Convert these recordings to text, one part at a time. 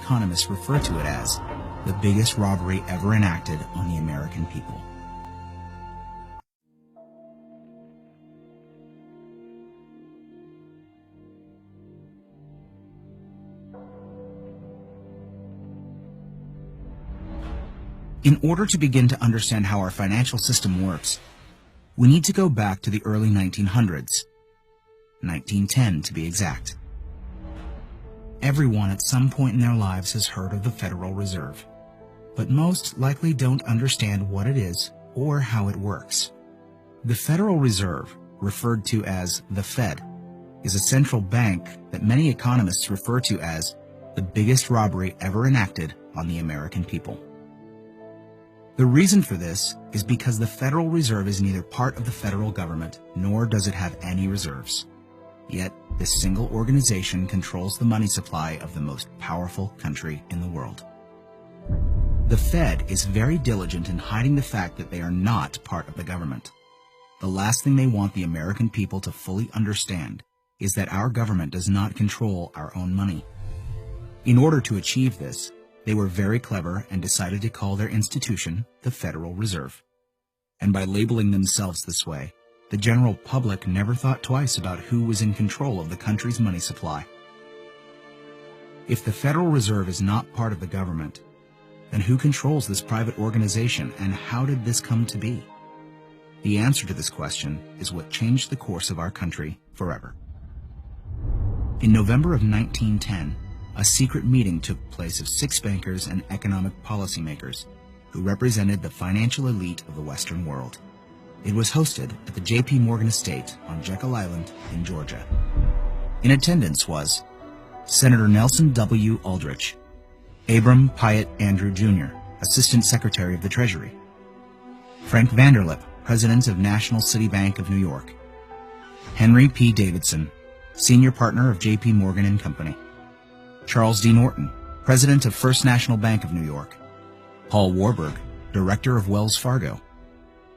economists refer to it as the biggest robbery ever enacted on the American people. In order to begin to understand how our financial system works, we need to go back to the early 1900s, 1910 to be exact. Everyone at some point in their lives has heard of the Federal Reserve, but most likely don't understand what it is or how it works. The Federal Reserve, referred to as the Fed, is a central bank that many economists refer to as the biggest robbery ever enacted on the American people. The reason for this is because the Federal Reserve is neither part of the federal government nor does it have any reserves. Yet, this single organization controls the money supply of the most powerful country in the world. The Fed is very diligent in hiding the fact that they are not part of the government. The last thing they want the American people to fully understand is that our government does not control our own money. In order to achieve this, they were very clever and decided to call their institution the Federal Reserve. And by labeling themselves this way, the general public never thought twice about who was in control of the country's money supply. If the Federal Reserve is not part of the government, then who controls this private organization and how did this come to be? The answer to this question is what changed the course of our country forever. In November of 1910, a secret meeting took place of 6 bankers and economic policymakers who represented the financial elite of the Western world. It was hosted at the J.P. Morgan estate on Jekyll Island in Georgia. In attendance was Senator Nelson W. Aldrich, Abram Piatt Andrew Jr., Assistant Secretary of the Treasury, Frank Vanderlip, President of National City Bank of New York, Henry P. Davidson, Senior Partner of J.P. Morgan and Company, Charles D. Norton, President of First National Bank of New York, Paul Warburg, Director of Wells Fargo,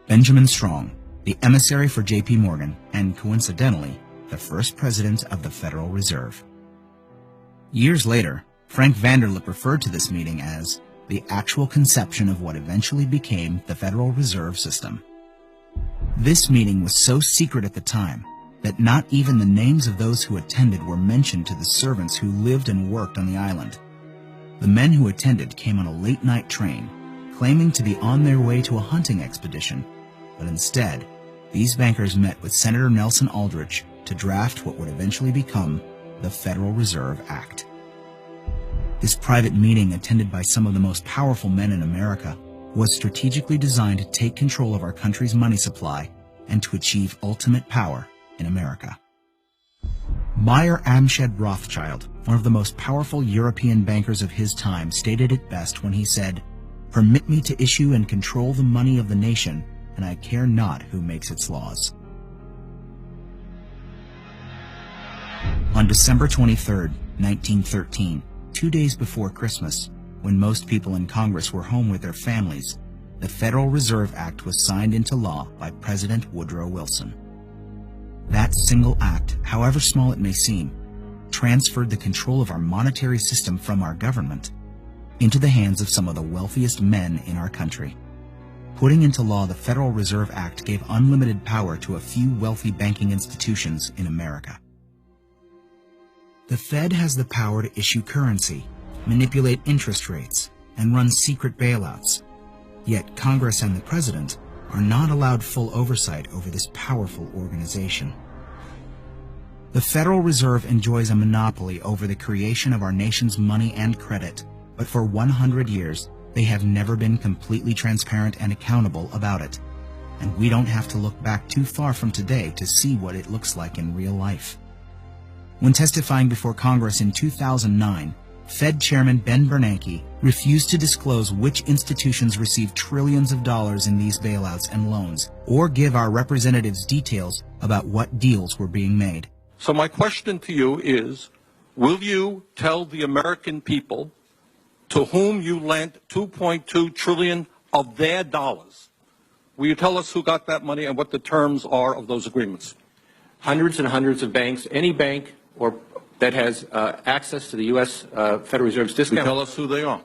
Benjamin Strong, the emissary for J.P. Morgan, and coincidentally, the first president of the Federal Reserve. Years later, Frank Vanderlip referred to this meeting as the actual conception of what eventually became the Federal Reserve System. This meeting was so secret at the time that not even the names of those who attended were mentioned to the servants who lived and worked on the island. The men who attended came on a late-night train, claiming to be on their way to a hunting expedition, but instead, these bankers met with Senator Nelson Aldrich to draft what would eventually become the Federal Reserve Act. This private meeting, attended by some of the most powerful men in America, was strategically designed to take control of our country's money supply and to achieve ultimate power in America. Mayer Amschel Rothschild, one of the most powerful European bankers of his time, stated it best when he said, "Permit me to issue and control the money of the nation, and I care not who makes its laws." On December 23, 1913, 2 days before Christmas, when most people in Congress were home with their families, the Federal Reserve Act was signed into law by President Woodrow Wilson. That single act, however small it may seem, transferred the control of our monetary system from our government into the hands of some of the wealthiest men in our country. Putting into law the Federal Reserve Act gave unlimited power to a few wealthy banking institutions in America. The Fed has the power to issue currency, manipulate interest rates, and run secret bailouts. Yet Congress and the President are not allowed full oversight over this powerful organization. The Federal Reserve enjoys a monopoly over the creation of our nation's money and credit, but for 100 years, they have never been completely transparent and accountable about it. And we don't have to look back too far from today to see what it looks like in real life. When testifying before Congress in 2009, Fed Chairman Ben Bernanke refused to disclose which institutions received trillions of dollars in these bailouts and loans, or give our representatives details about what deals were being made. So my question to you is, will you tell the American people to whom you lent $2.2 trillion of their dollars? Will you tell us who got that money and what the terms are of those agreements? Hundreds and hundreds of banks, any bank or that has access to the U.S. Federal Reserve's discount. Tell us who they are.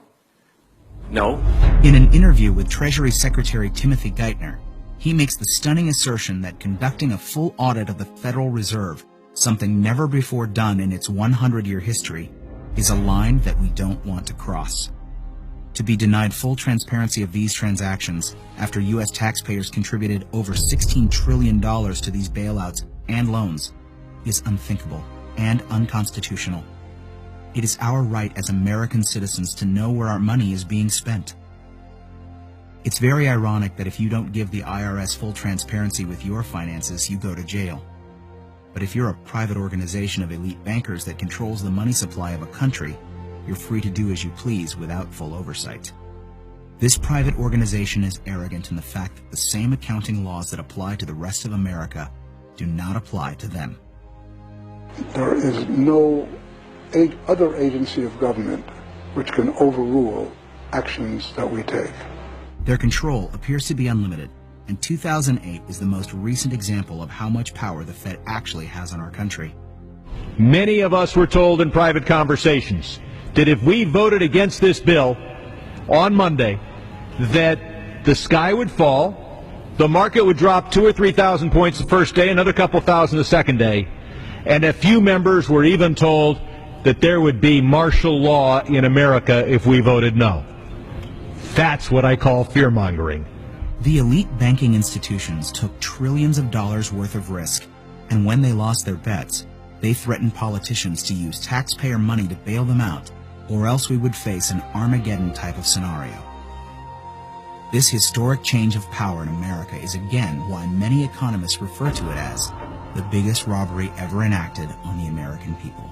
No. In an interview with Treasury Secretary Timothy Geithner, he makes the stunning assertion that conducting a full audit of the Federal Reserve, something never before done in its 100-year history, is a line that we don't want to cross. To be denied full transparency of these transactions after U.S. taxpayers contributed over $16 trillion to these bailouts and loans is unthinkable and unconstitutional. It is our right as American citizens to know where our money is being spent. It's very ironic that if you don't give the IRS full transparency with your finances, you go to jail. But if you're a private organization of elite bankers that controls the money supply of a country, you're free to do as you please without full oversight. This private organization is arrogant in the fact that the same accounting laws that apply to the rest of America do not apply to them. There is no other agency of government which can overrule actions that we take. Their control appears to be unlimited, and 2008 is the most recent example of how much power the Fed actually has on our country. Many of us were told in private conversations that if we voted against this bill on Monday, that the sky would fall, the market would drop 2,000 or 3,000 points the first day, another couple thousand the second day, and a few members were even told that there would be martial law in America if we voted no. That's what I call fear-mongering. The elite banking institutions took trillions of dollars worth of risk, and when they lost their bets, they threatened politicians to use taxpayer money to bail them out, or else we would face an Armageddon type of scenario. This historic change of power in America is again why many economists refer to it as the biggest robbery ever enacted on the American people.